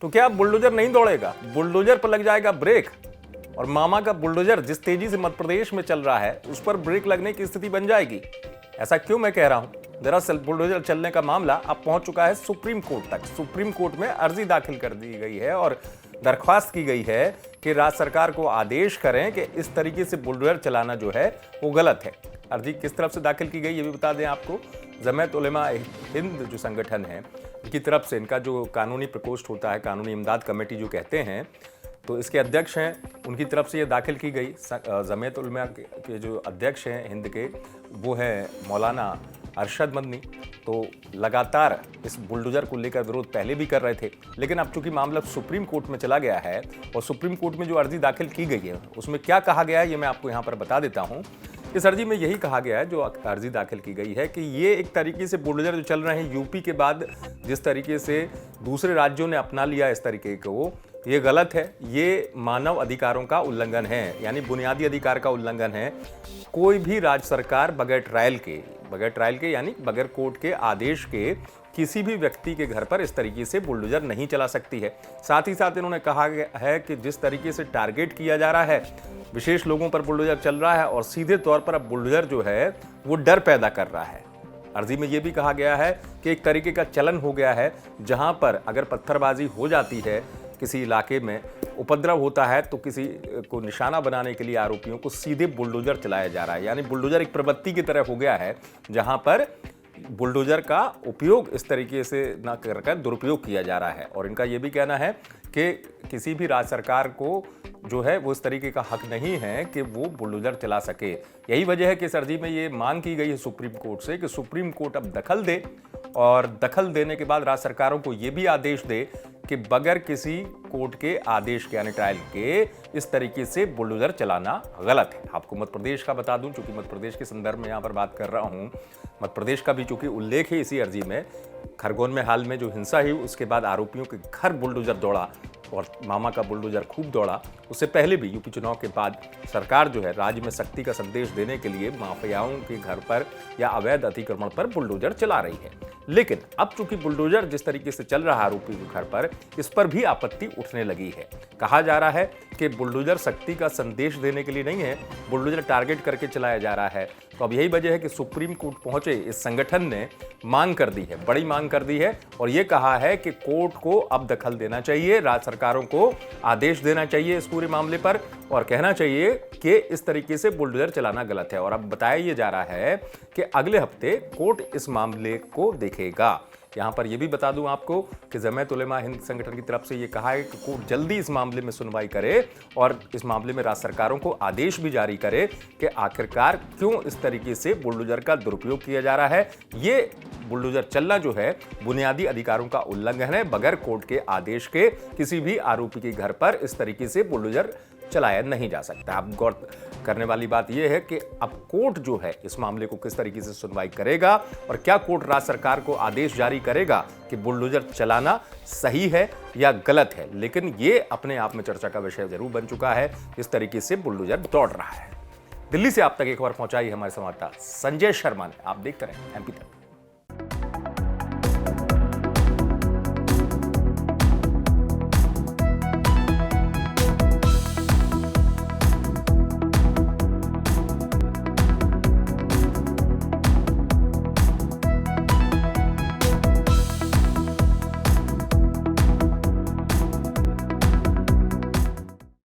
तो क्या बुलडोजर नहीं दौड़ेगा? बुलडोजर पर लग जाएगा ब्रेक और मामा का बुलडोजर जिस तेजी से मध्य प्रदेश में चल रहा है उस पर ब्रेक लगने की स्थिति बन जाएगी। ऐसा क्यों मैं कह रहा हूं? दरअसल बुलडोजर चलने का मामला अब पहुंच चुका है सुप्रीम कोर्ट तक। सुप्रीम कोर्ट में अर्जी दाखिल कर दी गई है और दरख्वास्त की गई है कि राज्य सरकार को आदेश करें कि इस तरीके से बुलडोजर चलाना जो है वो गलत है। अर्जी किस तरफ से दाखिल की गई ये भी बता दें आपको। जमीयत उलेमा हिंद जो संगठन है इनकी तरफ से, इनका जो कानूनी प्रकोष्ठ होता है, कानूनी इमदाद कमेटी जो कहते हैं, तो इसके अध्यक्ष हैं, उनकी तरफ से ये दाखिल की गई। जमीयत उलेमा के जो अध्यक्ष हैं हिंद के, वो हैं मौलाना अरशद मदनी। तो लगातार इस बुलडोजर को लेकर विरोध पहले भी कर रहे थे, लेकिन अब चूंकि मामला सुप्रीम कोर्ट में चला गया है और सुप्रीम कोर्ट में जो अर्जी दाखिल की गई है उसमें क्या कहा गया है ये मैं आपको यहाँ पर बता देता हूँ। इस अर्जी में यही कहा गया है, जो अर्जी दाखिल की गई है, कि ये एक तरीके से बुलडोजर जो चल रहे हैं यूपी के बाद जिस तरीके से दूसरे राज्यों ने अपना लिया इस तरीके को, ये गलत है। ये मानव अधिकारों का उल्लंघन है, यानी बुनियादी अधिकार का उल्लंघन है। कोई भी राज्य सरकार बगैर ट्रायल के यानी बगैर कोर्ट के आदेश के किसी भी व्यक्ति के घर पर इस तरीके से बुलडोजर नहीं चला सकती है। साथ ही साथ इन्होंने कहा है कि जिस तरीके से टारगेट किया जा रहा है, विशेष लोगों पर बुलडोजर चल रहा है और सीधे तौर पर अब बुलडोजर जो है वो डर पैदा कर रहा है। अर्जी में यह भी कहा गया है कि एक तरीके का चलन हो गया है जहां पर अगर पत्थरबाजी हो जाती है, किसी इलाके में उपद्रव होता है, तो किसी को निशाना बनाने के लिए आरोपियों को सीधे बुलडोजर चलाया जा रहा है। यानी बुलडोजर एक प्रवृत्ति की तरह हो गया है जहां पर बुलडोजर का उपयोग इस तरीके से न कर दुरुपयोग किया जा रहा है। और इनका यह भी कहना है कि किसी भी राज्य सरकार को जो है वो इस तरीके का हक नहीं है कि वो बुलडोजर चला सके। यही वजह है कि इस अर्जी में ये मांग की गई है सुप्रीम कोर्ट से कि सुप्रीम कोर्ट अब दखल दे और दखल देने के बाद राज्य सरकारों को ये भी आदेश दे कि बगैर किसी कोर्ट के आदेश के यानी ट्रायल के इस तरीके से बुलडोजर चलाना गलत है। आपको मध्य प्रदेश का बता दूं, चूंकि मध्य प्रदेश के संदर्भ में यहाँ पर बात कर रहा हूँ, मध्य प्रदेश का भी चूंकि उल्लेख है इसी अर्जी में। खरगोन में हाल में जो हिंसा हुई उसके बाद आरोपियों के घर बुलडोजर दौड़ा और मामा का बुलडोजर खूब दौड़ा। उससे पहले भी यूपी चुनाव के बाद सरकार जो है राज्य में सख्ती का संदेश देने के लिए माफियाओं के घर पर या अवैध अतिक्रमण पर बुलडोजर चला रही है। लेकिन अब चूंकि बुलडोजर जिस तरीके से चल रहा है आरोपी के घर पर, इस पर भी आपत्ति उठने लगी है। कहा जा रहा है कि बुलडोजर सख्ती का संदेश देने के लिए नहीं है, बुलडोजर टारगेट करके चलाया जा रहा है। तो अब यही वजह है कि सुप्रीम कोर्ट पहुंचे इस संगठन ने मांग कर दी है, बड़ी मांग कर दी है और यह कहा है कि कोर्ट को अब दखल देना चाहिए, राज्य सरकारों को आदेश देना चाहिए इस पूरे मामले पर और कहना चाहिए कि इस तरीके से बुलडोजर चलाना गलत है। और अब बताया यह जा रहा है कि अगले हफ्ते कोर्ट इस मामले को देखेगा। यहां पर यह भी बता दूं आपको कि जमीयत उलेमा हिंद संगठन की तरफ से यह कहा है कि कोर्ट जल्दी इस मामले में सुनवाई करे और इस मामले में राज्य सरकारों को आदेश भी जारी करे कि आखिरकार क्यों इस तरीके से बुलडोजर का दुरुपयोग किया जा रहा है। ये बुलडोजर चलना जो है बुनियादी अधिकारों का उल्लंघन है। बगैर कोर्ट के आदेश के किसी भी आरोपी के घर पर इस तरीके से बुलडोजर चलाया नहीं जा सकता। अब गौर करने वाली बात यह है कि अब कोर्ट जो है इस मामले को किस तरीके से सुनवाई करेगा और क्या कोर्ट राज्य सरकार को आदेश जारी करेगा कि बुलडोजर चलाना सही है या गलत है। लेकिन यह अपने आप में चर्चा का विषय जरूर बन चुका है, इस तरीके से बुलडोजर दौड़ रहा है। दिल्ली से आप तक एक खबर पहुंचाई हमारे संवाददाता संजय शर्मा ने। आप देखते रहें एमपी तक।